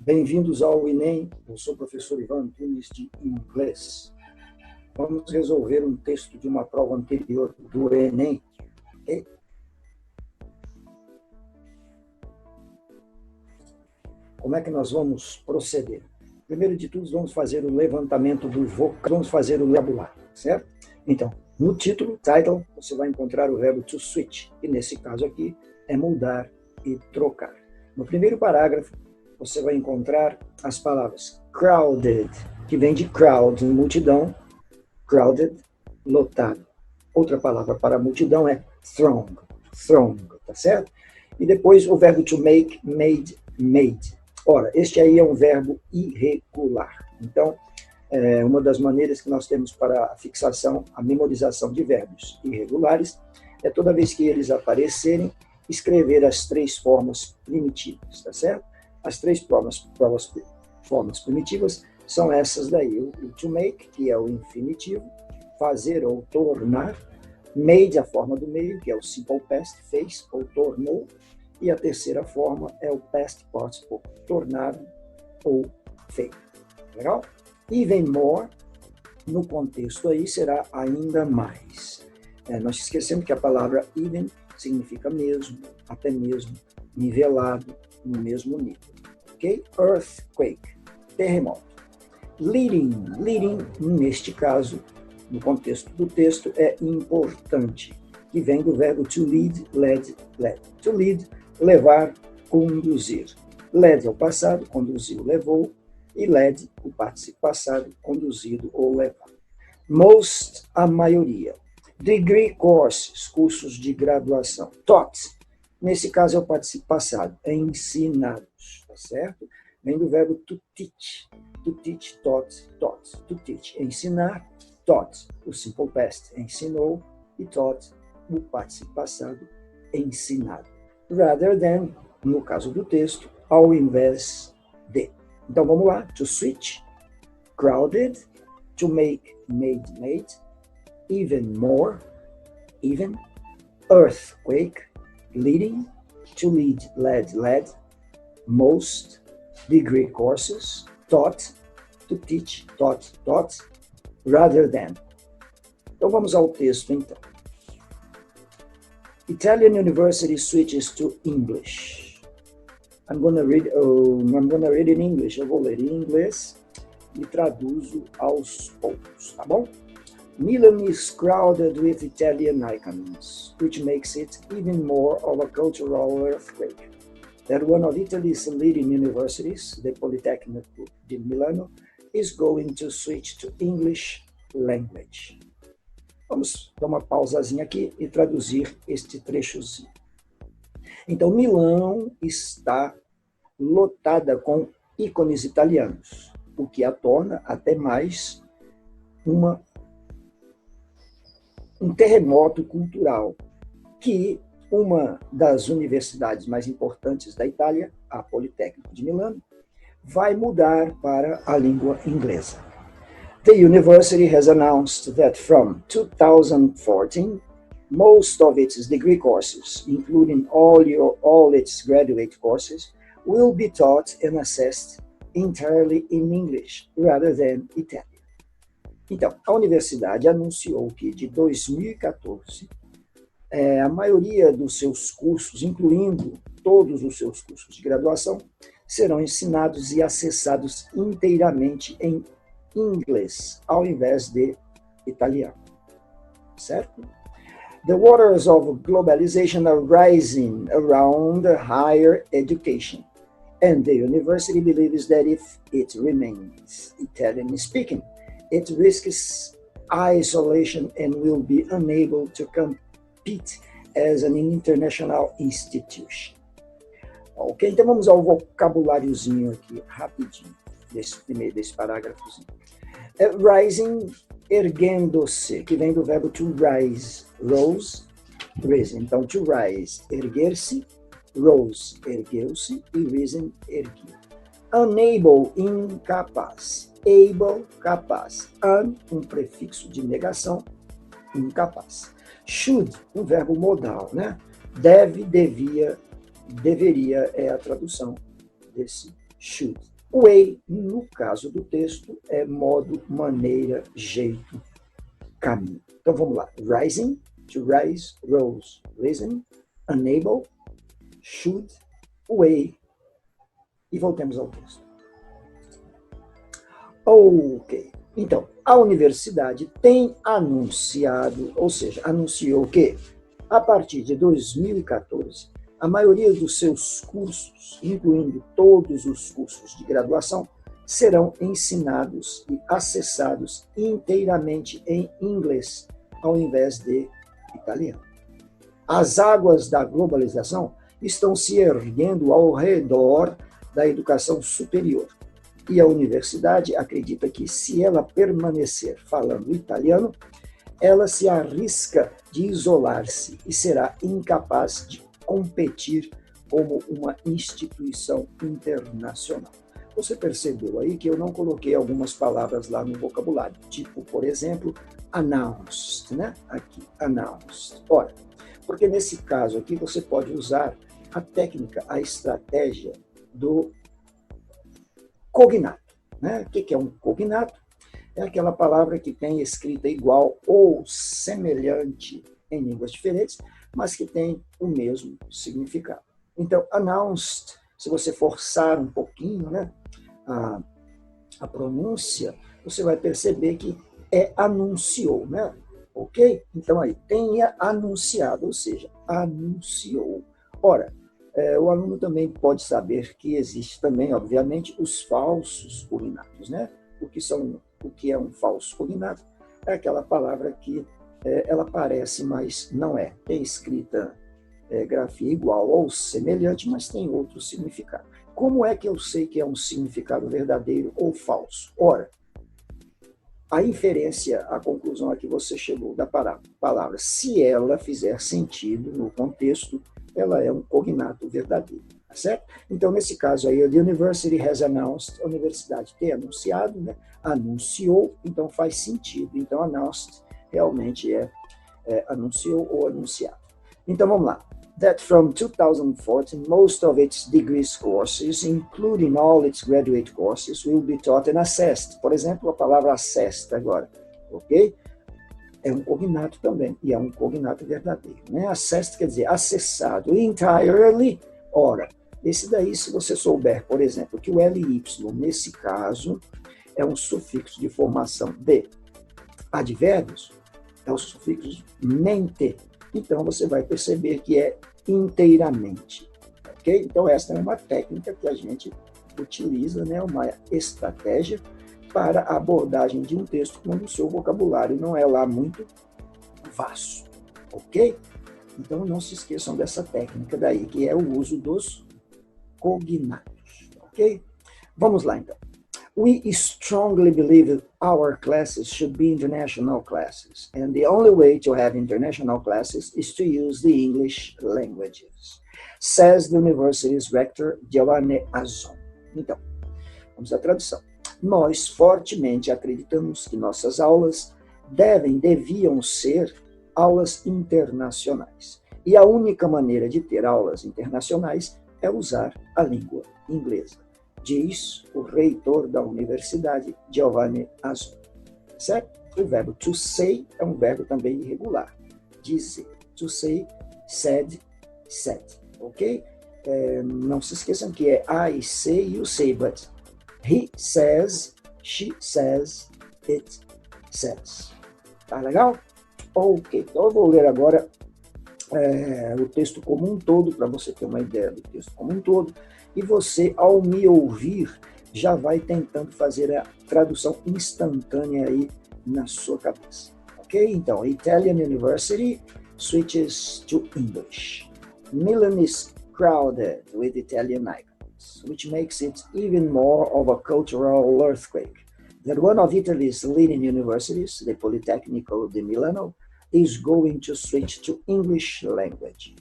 Bem-vindos ao Enem, eu sou o professor Ivan Antunes de inglês. Vamos resolver um texto de uma prova anterior do Enem. Como é que nós vamos proceder? Primeiro de tudo, vamos fazer o levantamento do vocabulário, certo? Então, no título, title, você vai encontrar o verbo to switch, que nesse caso aqui é mudar e trocar. No primeiro parágrafo, você vai encontrar as palavras crowded, que vem de crowd, multidão, crowded, lotado. Outra palavra para multidão é throng, tá certo? E depois o verbo to make, made, made. Ora, este aí é um verbo irregular. Então, uma das maneiras que nós temos para a fixação, a memorização de verbos irregulares, é toda vez que eles aparecerem, escrever as três formas primitivas, tá certo? As três formas primitivas são essas daí. O to make, que é o infinitivo, fazer ou tornar. Made, a forma do meio, que é o simple past, fez ou tornou. E a terceira forma é o past participle, tornado ou feito. Legal? Even more, no contexto aí, será ainda mais. Nós esquecemos que a palavra even significa mesmo, até mesmo, nivelado, no mesmo nível. Ok? Earthquake, terremoto. Leading, neste caso, no contexto do texto, é importante, que vem do verbo to lead, led, led. To lead, levar, conduzir. Led é o passado, conduziu, levou, e led, o participio passado, conduzido ou levado. Most, a maioria. Degree courses, cursos de graduação. Taught, nesse caso é o participio passado, ensinados, tá certo? Vem do verbo to teach, taught, to teach, ensinar, taught, o simple past, ensinou, e taught, o participio passado, ensinado. Rather than, no caso do texto, ao invés de. Então vamos lá, to switch, crowded, to make, made, made, even more, even, earthquake, leading, to lead, led, led, most, degree courses, taught, to teach, taught, taught, rather than. Então vamos ao texto então. Italian university switches to English. I'm gonna read in English. Eu vou ler em inglês e traduzo aos poucos, tá bom? Milan is crowded with Italian icons, which makes it even more of a cultural earthquake. That one of Italy's leading universities, the Politecnico di Milano, is going to switch to English language. Vamos dar uma pausazinha aqui e traduzir este trechozinho. Então, Milão está lotada com ícones italianos, o que a torna até mais um terremoto cultural, que uma das universidades mais importantes da Itália, a Politecnico de Milano, vai mudar para a língua inglesa. The university has announced that from 2014, most of its degree courses, including all its graduate courses, will be taught and assessed entirely in English rather than Italian. Então, a universidade anunciou que de 2014, a maioria dos seus cursos, incluindo todos os seus cursos de graduação, serão ensinados e acessados inteiramente em inglês, ao invés de italiano, certo? The waters of globalization are rising around higher education, and the university believes that if it remains Italian-speaking, it risks isolation and will be unable to compete as an international institution. Ok, então vamos ao vocabuláriozinho aqui, rapidinho, desse parágrafozinho. Rising, erguendo-se, que vem do verbo to rise, rose, risen. Então, to rise, erguer-se, rose, ergueu-se, e risen, erguido. Unable, incapaz. able, capaz. An, um prefixo de negação, incapaz. Should, um verbo modal, né? Deve, devia, deveria é a tradução desse should. Way, no caso do texto, é modo, maneira, jeito, caminho. Então vamos lá. Rising, to rise, rose, risen, unable, should, way. E voltemos ao texto. Ok. Então, a universidade tem anunciado, ou seja, anunciou que, a partir de 2014, a maioria dos seus cursos, incluindo todos os cursos de graduação, serão ensinados e acessados inteiramente em inglês, ao invés de italiano. As águas da globalização estão se erguendo ao redor da educação superior. E a universidade acredita que, se ela permanecer falando italiano, ela se arrisca de isolar-se e será incapaz de competir como uma instituição internacional. Você percebeu aí que eu não coloquei algumas palavras lá no vocabulário, tipo, por exemplo, announced, né? Aqui, announced. Ora, porque nesse caso aqui você pode usar a técnica, a estratégia do cognato. Né? O que é um cognato? É aquela palavra que tem escrita igual ou semelhante em línguas diferentes, mas que tem o mesmo significado. Então, announced, se você forçar um pouquinho, né, a pronúncia, você vai perceber que é anunciou, né? Ok? Então, aí, tenha anunciado, ou seja, anunciou. Ora, o aluno também pode saber que existe também, obviamente, os falsos cognatos, né? O que é um falso cognato? É aquela palavra que ela parece, mas não é. Tem escrita grafia igual ou semelhante, mas tem outro significado. Como é que eu sei que é um significado verdadeiro ou falso? Ora, a inferência, a conclusão a que você chegou da palavra, se ela fizer sentido no contexto, ela é um cognato verdadeiro, tá certo? Então, nesse caso aí, the university has announced, a universidade tem anunciado, né? Anunciou, então faz sentido. Então, announced realmente é anunciou ou anunciado. Então, vamos lá. That from 2014, most of its degrees courses, including all its graduate courses, will be taught and assessed. Por exemplo, a palavra assessed agora, ok? É um cognato também, e é um cognato verdadeiro. Né? Assessed quer dizer acessado, entirely. Ora, esse daí, se você souber, por exemplo, que o LY, nesse caso, é um sufixo de formação de advérbios, é o sufixo mente. Então, você vai perceber que é inteiramente. Ok? Então, essa é uma técnica que a gente utiliza, né? Uma estratégia para a abordagem de um texto quando o seu vocabulário não é lá muito vasto. Ok? Então, não se esqueçam dessa técnica daí, que é o uso dos cognatos. Ok? Vamos lá, então. We strongly believe our classes should be international classes, and the only way to have international classes is to use the English languages, says the university's rector, Giovanni Azzon. Então, vamos à tradução. Nós fortemente acreditamos que nossas aulas deviam ser aulas internacionais. E a única maneira de ter aulas internacionais é usar a língua inglesa, diz o reitor da universidade, Giovanni Azzon. Certo? O verbo to say é um verbo também irregular. Dizer. To say, said, said. Ok? Não se esqueçam que é I say, you say, but he says, she says, it says. Tá legal? Ok. Então eu vou ler agora o texto como um todo, para você ter uma ideia do texto como um todo. E você, ao me ouvir, já vai tentando fazer a tradução instantânea aí na sua cabeça. Ok? Então, Italian University switches to English. Milan is crowded with Italian migrants, which makes it even more of a cultural earthquake. That one of Italy's leading universities, the Politecnico di Milano, is going to switch to English language.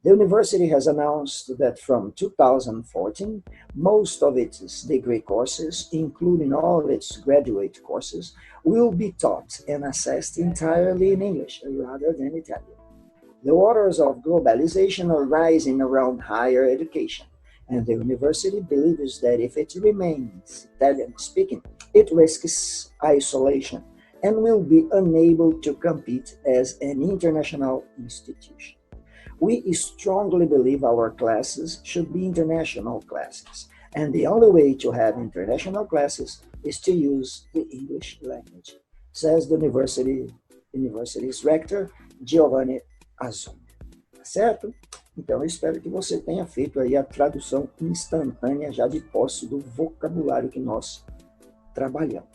The university has announced that from 2014, most of its degree courses, including all its graduate courses, will be taught and assessed entirely in English rather than Italian. The waters of globalization are rising around higher education, and the university believes that if it remains Italian-speaking, it risks isolation and will be unable to compete as an international institution. We strongly believe our classes should be international classes, and the only way to have international classes is to use the English language, says the university's rector, Giovanni Azzouni. Tá certo? Então, eu espero que você tenha feito aí a tradução instantânea já de posse do vocabulário que nós trabalhamos.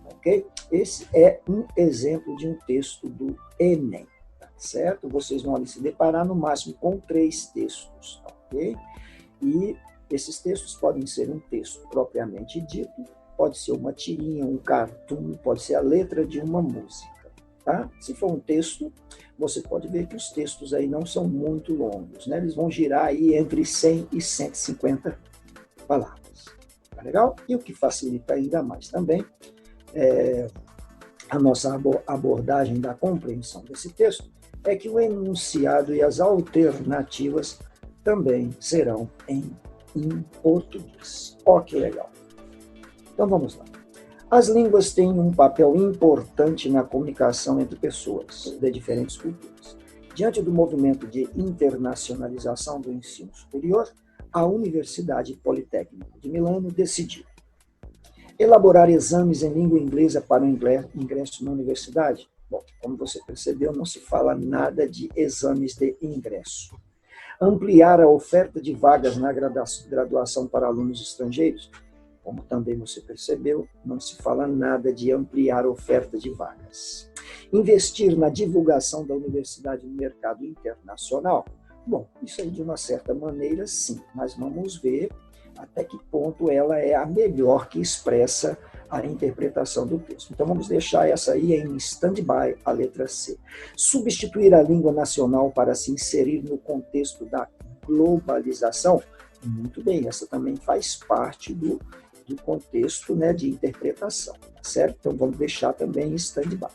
Ok? Esse é um exemplo de um texto do Enem. Certo? Vocês vão ali se deparar no máximo com 3 textos, ok? E esses textos podem ser um texto propriamente dito, pode ser uma tirinha, um cartoon, pode ser a letra de uma música, tá? Se for um texto, você pode ver que os textos aí não são muito longos, né? Eles vão girar aí entre 100 e 150 palavras, tá legal? E o que facilita ainda mais também a nossa abordagem da compreensão desse texto é que o enunciado e as alternativas também serão em português. Ó, que legal. Então vamos lá. As línguas têm um papel importante na comunicação entre pessoas de diferentes culturas. Diante do movimento de internacionalização do ensino superior, a Universidade Politécnica de Milano decidiu elaborar exames em língua inglesa para o ingresso na universidade. Bom, como você percebeu, não se fala nada de exames de ingresso. Ampliar a oferta de vagas na graduação para alunos estrangeiros. Como também você percebeu, não se fala nada de ampliar a oferta de vagas. Investir na divulgação da universidade no mercado internacional. Bom, isso aí de uma certa maneira sim, mas vamos ver até que ponto ela é a melhor que expressa a interpretação do texto. Então, vamos deixar essa aí em stand-by, a letra C. Substituir a língua nacional para se inserir no contexto da globalização? Muito bem, essa também faz parte do contexto, né, de interpretação, certo? Então, vamos deixar também em stand-by.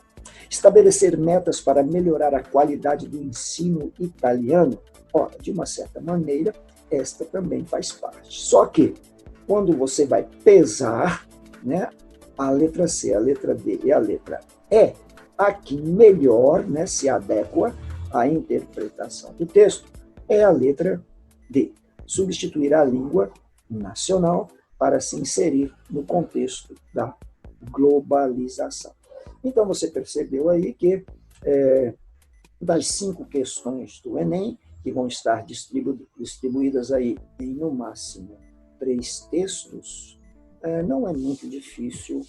Estabelecer metas para melhorar a qualidade do ensino italiano? Ora, de uma certa maneira, esta também faz parte. Só que, quando você vai pesar, né, a letra C, a letra D e a letra E, aqui melhor, né, se adequa à interpretação do texto, é a letra D. Substituir a língua nacional para se inserir no contexto da globalização. Então, você percebeu aí que das 5 questões do Enem, que vão estar distribuídas aí em, no máximo, 3 textos, não é muito difícil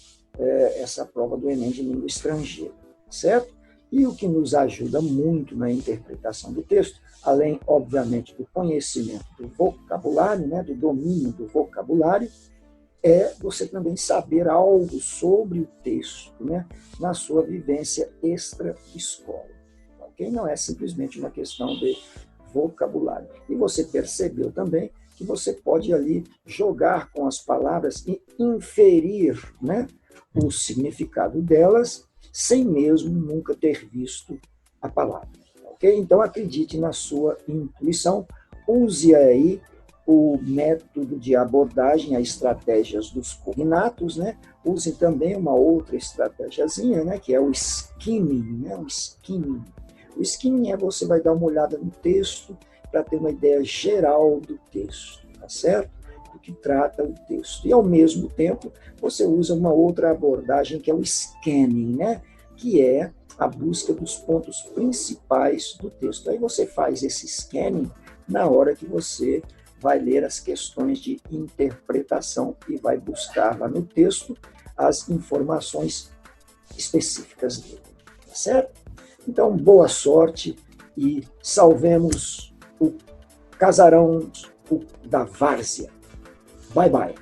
essa prova do Enem de língua estrangeira, certo? E o que nos ajuda muito na interpretação do texto, além, obviamente, do conhecimento do vocabulário, né, do domínio do vocabulário, é você também saber algo sobre o texto, né, na sua vivência extra-escola. Okay? Não é simplesmente uma questão de vocabulário. E você percebeu também que você pode ali jogar com as palavras e inferir, né, o significado delas, sem mesmo nunca ter visto a palavra. Okay? Então, acredite na sua intuição, use aí o método de abordagem, as estratégias dos cognatos, né? Use também uma outra estratégiazinha, né, que é o skimming, né? O skimming é você vai dar uma olhada no texto para ter uma ideia geral do texto, tá certo? Do que trata o texto. E, ao mesmo tempo, você usa uma outra abordagem, que é o scanning, né? Que é a busca dos pontos principais do texto. Aí você faz esse scanning na hora que você vai ler as questões de interpretação e vai buscar lá no texto as informações específicas dele, tá certo? Então, boa sorte e salvemos o casarão da várzea. Bye, bye.